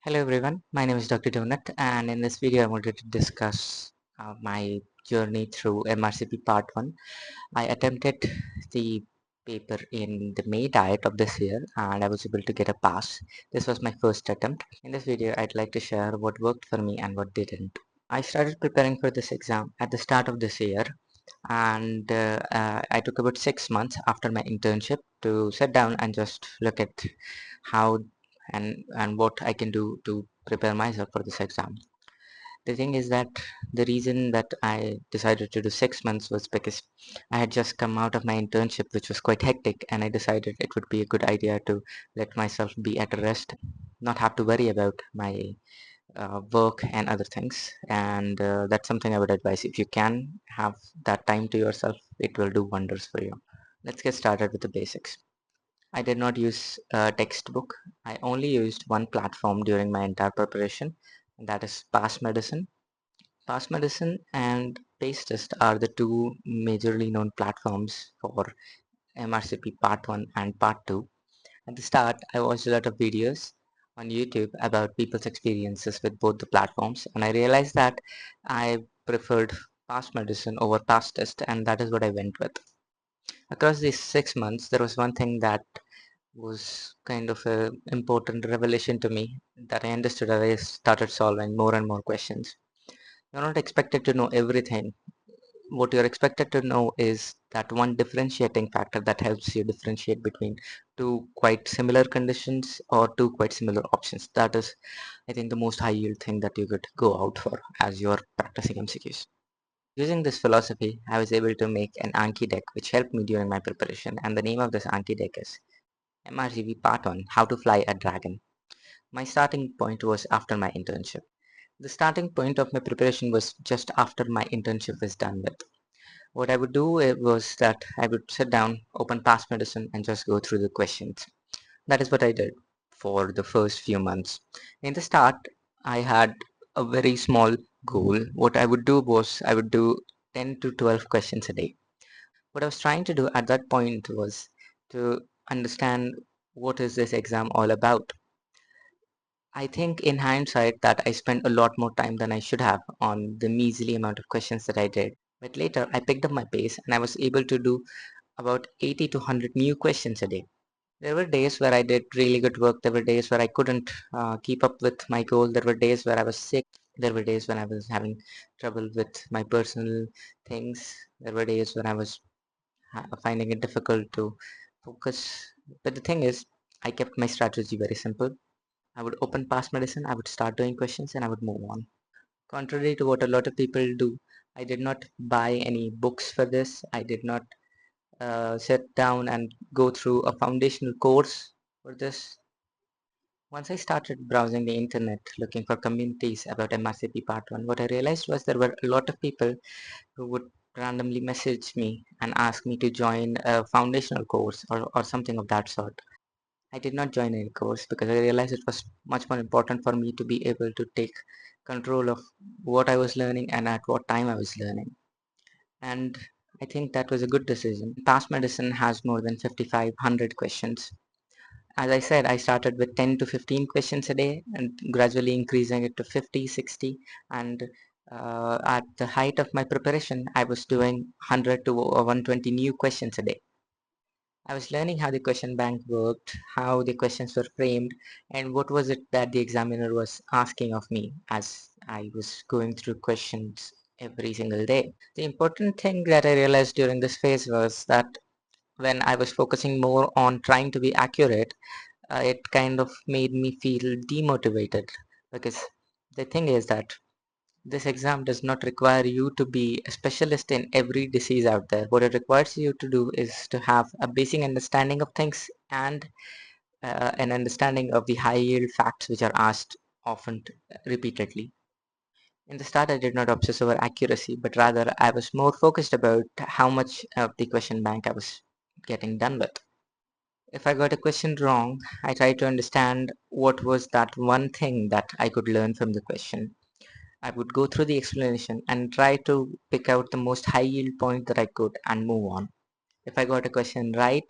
Hello everyone, my name is Dr. Donut and in this video I wanted to discuss my journey through MRCP part 1. I attempted the paper in the May diet of this year and I was able to get a pass. This was my first attempt. In this video I'd like to share what worked for me and what didn't. I started preparing for this exam at the start of this year and I took about 6 months after my internship to sit down and just look at how and what I can do to prepare myself for this exam. The thing is that the reason that I decided to do 6 months was because I had just come out of my internship, which was quite hectic, and I decided it would be a good idea to let myself be at rest, not have to worry about my work and other things. And that's something I would advise. If you can have that time to yourself, it will do wonders for you. Let's get started with the basics. I did not use a textbook. I only used one platform during my entire preparation, and that is PassMedicine. PassMedicine and PaceTest are the two majorly known platforms for MRCP Part 1 and Part 2. At the start, I watched a lot of videos on YouTube about people's experiences with both the platforms, and I realized that I preferred PassMedicine over PassTest, and that is what I went with. Across these 6 months, there was one thing that was kind of a important revelation to me that I understood as I started solving more and more questions. You're not expected to know everything. What you're expected to know is that one differentiating factor that helps you differentiate between two quite similar conditions or two quite similar options. That is, I think, the most high yield thing that you could go out for as you're practicing MCQs. Using this philosophy, I was able to make an Anki deck which helped me during my preparation, and the name of this Anki deck is MRCP Part 1, How to Fly a Dragon. My starting point was after my internship. The starting point of my preparation was just after my internship was done with. What I would do was that I would sit down, open past medicine, and just go through the questions. That is what I did for the first few months. In the start, I had a very small goal. What I would do was I would do 10 to 12 questions a day. What I was trying to do at that point was to understand what is this exam all about. I think in hindsight that I spent a lot more time than I should have on the measly amount of questions that I did. But later I picked up my pace and I was able to do about 80 to 100 new questions a day. There were days where I did really good work. There were days where I couldn't keep up with my goal. There were days where I was sick. There were days when I was having trouble with my personal things. There were days when I was finding it difficult to focus. But the thing is, I kept my strategy very simple. I would open past medicine, I would start doing questions, and I would move on. Contrary to what a lot of people do, I did not buy any books for this. I did not sit down and go through a foundational course for this. Once I started browsing the internet looking for communities about MRCP Part 1, what I realized was there were a lot of people who would randomly message me and ask me to join a foundational course or something of that sort. I did not join any course because I realized it was much more important for me to be able to take control of what I was learning and at what time I was learning. And I think that was a good decision. Past medicine has more than 5,500 questions. As I said, I started with 10 to 15 questions a day and gradually increasing it to 50, 60. And at the height of my preparation, I was doing 100 to 120 new questions a day. I was learning how the question bank worked, how the questions were framed, and what was it that the examiner was asking of me as I was going through questions every single day. The important thing that I realized during this phase was that when I was focusing more on trying to be accurate, it kind of made me feel demotivated because the thing is that this exam does not require you to be a specialist in every disease out there. What it requires you to do is to have a basic understanding of things and an understanding of the high yield facts which are asked often repeatedly. In the start, I did not obsess over accuracy, but rather I was more focused about how much of the question bank I was getting done with. If I got a question wrong, I tried to understand what was that one thing that I could learn from the question. I would go through the explanation and try to pick out the most high yield point that I could and move on. If I got a question right,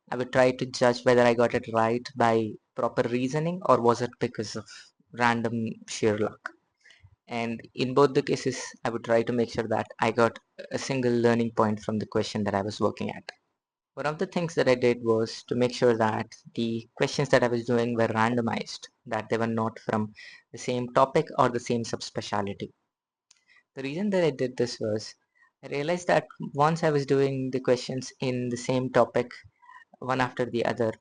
I would try to judge whether I got it right by proper reasoning or was it because of random sheer luck. And in both the cases, I would try to make sure that I got a single learning point from the question that I was working at. One of the things that I did was to make sure that the questions that I was doing were randomized, that they were not from the same topic or the same subspecialty. The reason that I did this was I realized that once I was doing the questions in the same topic, one after the other,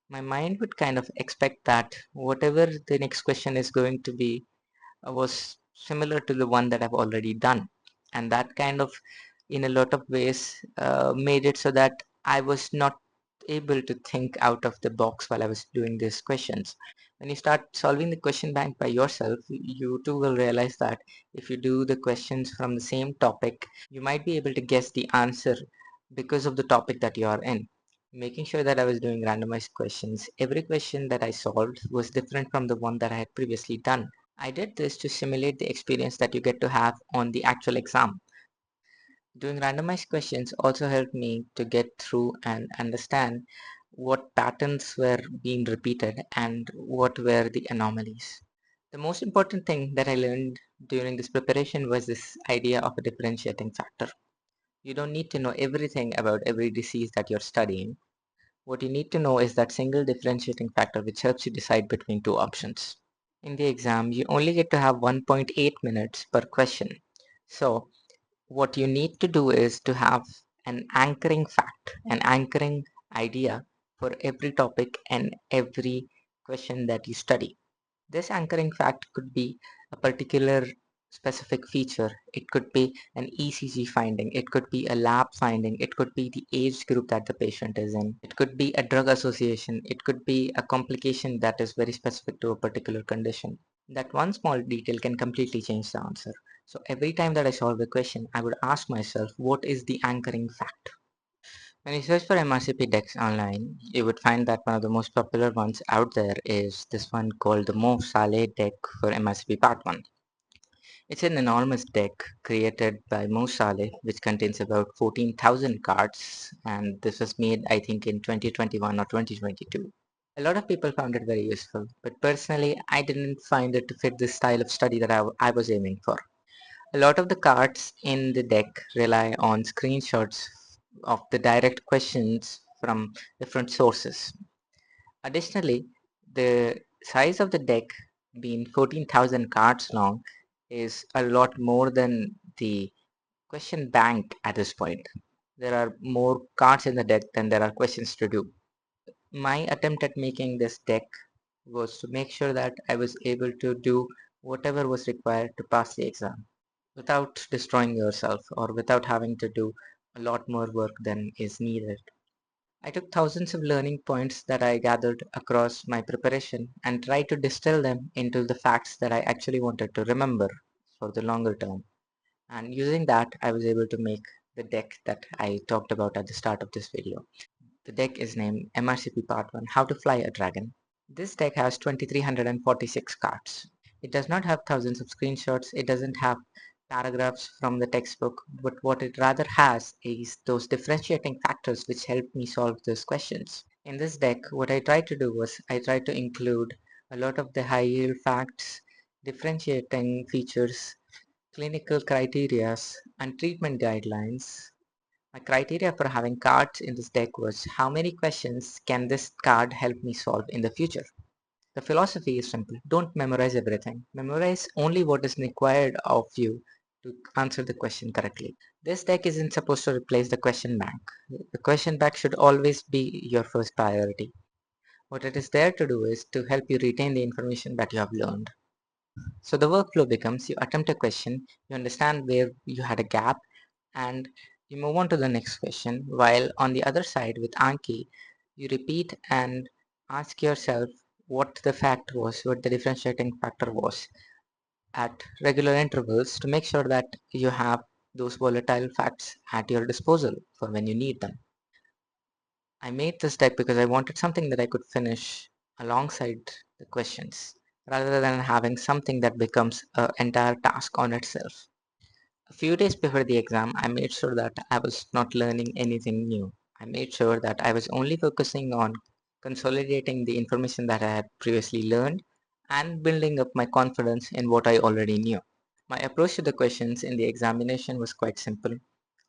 my mind would kind of expect that whatever the next question is going to be was similar to the one that I've already done. And that kind of, in a lot of ways, made it so that I was not able to think out of the box while I was doing these questions. When you start solving the question bank by yourself, you too will realize that if you do the questions from the same topic, you might be able to guess the answer because of the topic that you are in. Making sure that I was doing randomized questions, every question that I solved was different from the one that I had previously done. I did this to simulate the experience that you get to have on the actual exam. Doing randomized questions also helped me to get through and understand what patterns were being repeated and what were the anomalies. The most important thing that I learned during this preparation was this idea of a differentiating factor. You don't need to know everything about every disease that you're studying. What you need to know is that single differentiating factor which helps you decide between two options. In the exam, you only get to have 1.8 minutes per question. So what you need to do is to have an anchoring fact, an anchoring idea for every topic and every question that you study. This anchoring fact could be a particular specific feature. It could be an ECG finding. It could be a lab finding. It could be the age group that the patient is in. It could be a drug association. It could be a complication that is very specific to a particular condition. That one small detail can completely change the answer. So every time that I solve a question, I would ask myself, what is the anchoring fact? When you search for MRCP decks online, you would find that one of the most popular ones out there is this one called the Mo Saleh deck for MRCP Part 1. It's an enormous deck created by Mo Saleh, which contains about 14,000 cards, and this was made, I think, in 2021 or 2022. A lot of people found it very useful, but personally, I didn't find it to fit the style of study that I was aiming for. A lot of the cards in the deck rely on screenshots of the direct questions from different sources. Additionally, the size of the deck, being 14,000 cards long, is a lot more than the question bank at this point. There are more cards in the deck than there are questions to do. My attempt at making this deck was to make sure that I was able to do whatever was required to pass the exam without destroying yourself or without having to do a lot more work than is needed. I took thousands of learning points that I gathered across my preparation and tried to distill them into the facts that I actually wanted to remember for the longer term. And using that, I was able to make the deck that I talked about at the start of this video. The deck is named MRCP Part 1 How to Fly a Dragon. This deck has 2346 cards. It does not have thousands of screenshots, it doesn't have paragraphs from the textbook, but what it rather has is those differentiating factors which help me solve those questions. In this deck, what I tried to do was I tried to include a lot of the high yield facts, differentiating features, clinical criterias, and treatment guidelines. My criteria for having cards in this deck was how many questions can this card help me solve in the future. The philosophy is simple. Don't memorize everything. Memorize only what is required of you to answer the question correctly. This deck isn't supposed to replace the question bank. The question bank should always be your first priority. What it is there to do is to help you retain the information that you have learned. So the workflow becomes you attempt a question, you understand where you had a gap, and you move on to the next question. While on the other side with Anki, you repeat and ask yourself what the fact was, what the differentiating factor was at regular intervals to make sure that you have those volatile facts at your disposal for when you need them. I made this deck because I wanted something that I could finish alongside the questions rather than having something that becomes an entire task on itself. A few days before the exam, I made sure that I was not learning anything new. I made sure that I was only focusing on consolidating the information that I had previously learned and building up my confidence in what I already knew. My approach to the questions in the examination was quite simple.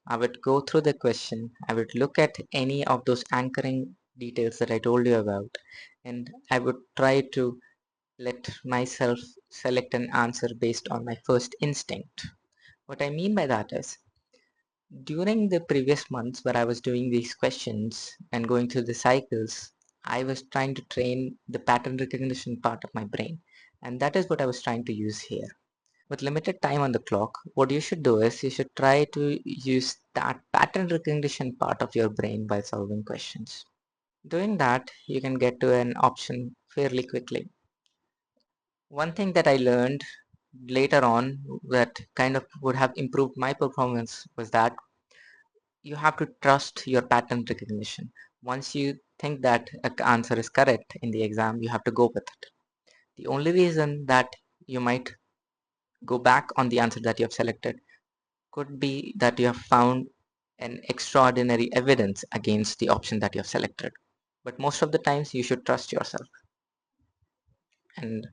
I would go through the question, I would look at any of those anchoring details that I told you about, and I would try to let myself select an answer based on my first instinct. What I mean by that is, during the previous months where I was doing these questions and going through the cycles, I was trying to train the pattern recognition part of my brain. And that is what I was trying to use here. With limited time on the clock, what you should do is you should try to use that pattern recognition part of your brain by solving questions. Doing that, you can get to an option fairly quickly. One thing that I learned later on that kind of would have improved my performance was that you have to trust your pattern recognition. Once you think that an answer is correct in the exam, you have to go with it. The only reason that you might go back on the answer that you have selected could be that you have found an extraordinary evidence against the option that you have selected. But most of the times you should trust yourself, and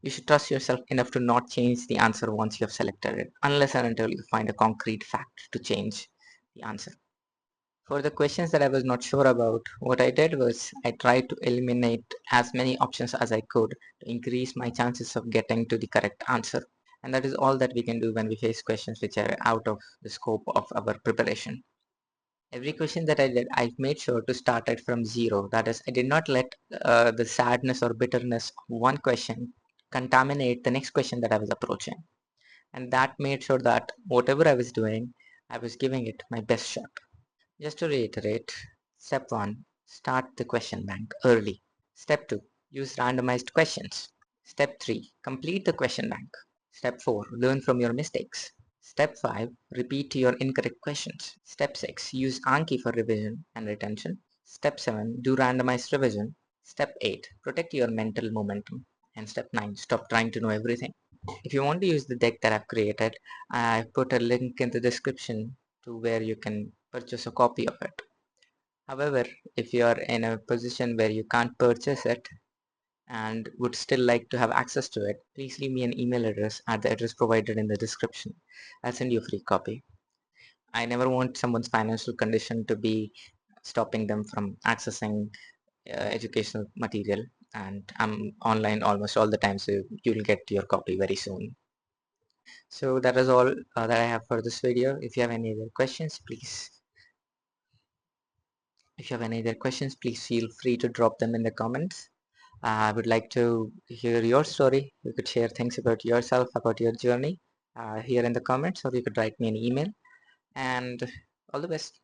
you should trust yourself enough to not change the answer once you have selected it, unless and until you find a concrete fact to change the answer. For the questions that I was not sure about, what I did was I tried to eliminate as many options as I could to increase my chances of getting to the correct answer. And that is all that we can do when we face questions which are out of the scope of our preparation. Every question that I did, I made sure to start it from zero. That is, I did not let the sadness or bitterness of one question contaminate the next question that I was approaching. And that made sure that whatever I was doing, I was giving it my best shot. Just to reiterate, step 1, start the question bank early. Step 2, use randomized questions. Step 3, complete the question bank. Step 4, learn from your mistakes. Step 5, repeat your incorrect questions. Step 6, use Anki for revision and retention. Step 7, do randomized revision. Step 8, protect your mental momentum. And step 9, stop trying to know everything. If you want to use the deck that I've created, I put a link in the description to where you can purchase a copy of it. However, if you are in a position where you can't purchase it and would still like to have access to it, please leave me an email address at the address provided in the description. I'll send you a free copy. I never want someone's financial condition to be stopping them from accessing educational material, and I'm online almost all the time, so you'll get your copy very soon. So that is all that I have for this video. If you have any other questions, please feel free to drop them in the comments. I would like to hear your story. You could share things about yourself, about your journey here in the comments, or you could write me an email. And all the best.